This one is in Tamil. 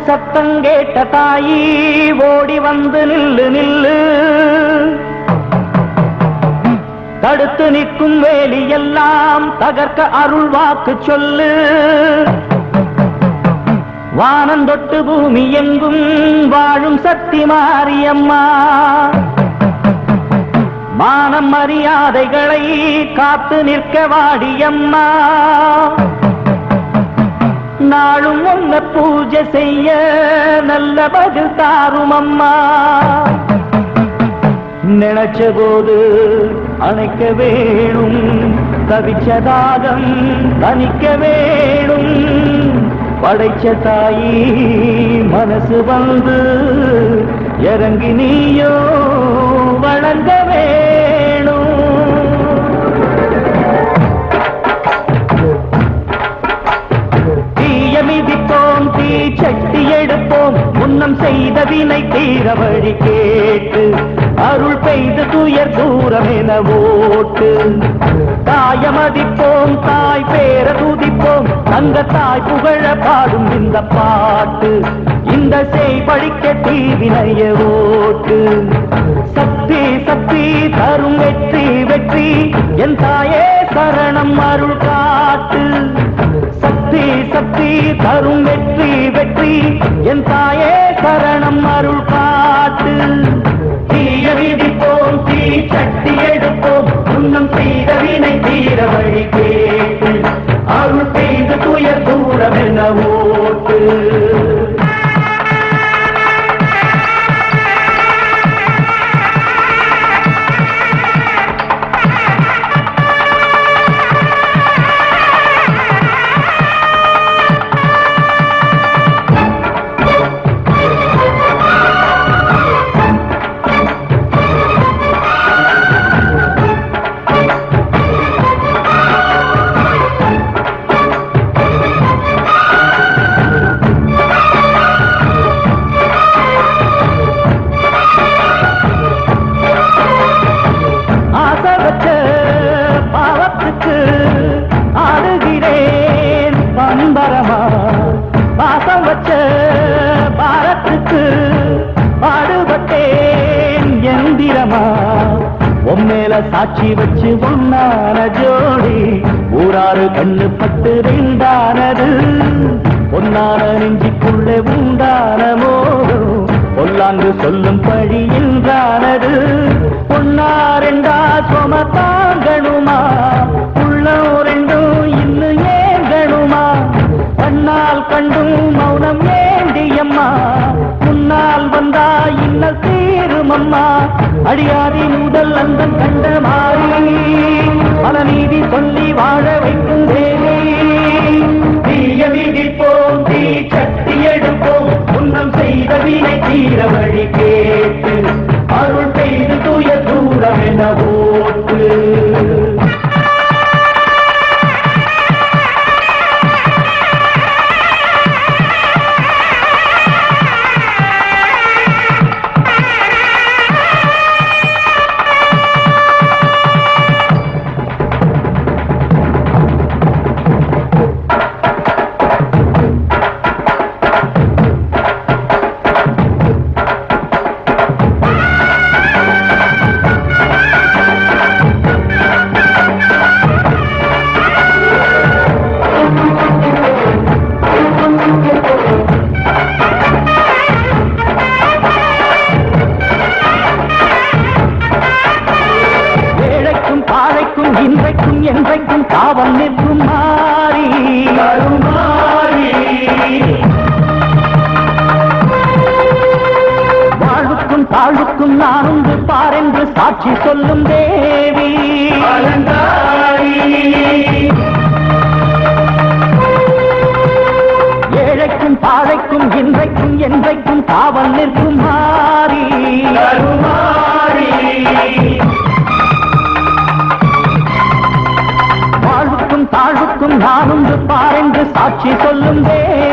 சத்தம் கேட்ட தாயி ஓடி வந்து நில்லு நில்லு, தடுத்து நிற்கும் வேலியெல்லாம் தகர்க்க அருள் வாக்கு சொல்லு. வானந்தொட்டு பூமி எங்கும் வாழும் சக்தி மாரியம்மா, மானம் மரியாதைகளை காத்து நிற்க வாடியம்மா. நாளும் உன்னை பூஜை செய்ய நல்ல பதில் தாரும் அம்மா. நினைச்ச போது அணைக்க வேணும், தவிச்ச தாகம் தணிக்க வேணும். படைச்ச தாயி மனசு வந்து இறங்கி நீயோ வழங்க வேணும். மிதிப்போம் தீ சட்டி எடுப்போம், முன்னம் செய்த வினை தீர வழி கேட்டு அருள் பெய்து துயர் தூரம் என ஓட்டு. தாயமதிப்போம் தாய் பேர துதிப்போம், தங்க தாய் புகழ பாடும் இந்த பாட்டு. இந்த செய் படிக்க தீவினைய ஓட்டு. சக்தி சக்தி தரும் வெற்றி வெற்றி, என் தாயே சரணம் அருள் காட்டு. சக்தி சக்தி தரும் வெற்றி வெற்றி, என் தாயே சரணம் அருள் காட்டு. தீய விதிப்போம் தீ சட்டி எடுப்போம், முன்னம் செய்த வினை தீர வழி கேட்டு அருள் செய்து துயர் தூரம் என ஓட்டு. பாசம் வச்ச பாரத்துக்கு பாடுபட்டேன் எந்திரமா. உம்மேல சாட்சி வச்சு ஒன்னான ஜோடி ஊராறு கண்ணு பட்டு ரெண்டானது. பொன்னான நெஞ்சிக்குள்ளே உண்டான மோகம் பொல்லாங்கு சொல்லும் பழி என்றானது. பொன்னாரெண்டா சொமத்தாங்கணுமா, உள்ளம் ரெண்டும் இன்னும் ஏங்கணுமா. கண்ணால் கண்டும் மௌனம் ஏண்டியம்மா, முன்னால் வந்தா இன்னல் தீருமம்மா. அடியாதி முதல் அந்தம் கண்ட மாறி பல நீதி சொல்லி வாழ வைக்கும் தேவி. தீய விதிப்போம் தீ சட்டி எடுப்போம், முன்னம் செய்த வினை தீர வழி கேட்டு அருள் செய்து துய தூரம் என ஓட்டு. இன்றைக்கும் என்றைக்கும் காவல் நிற்கும் மாறி வாழ்வுக்கும் தாழ்வுக்கும் நான் உண்டு பாரென்று சாட்சி சொல்லும் தேவி. ஏழைக்கும் பாழைக்கும் இன்றைக்கும் என்றைக்கும் காவல் நிற்கும் மாறி. வாழ்வுக்கும் தாழ்வுக்கும் நான் உண்டு பாரென்று சாட்சி சொல்லும் தேவி.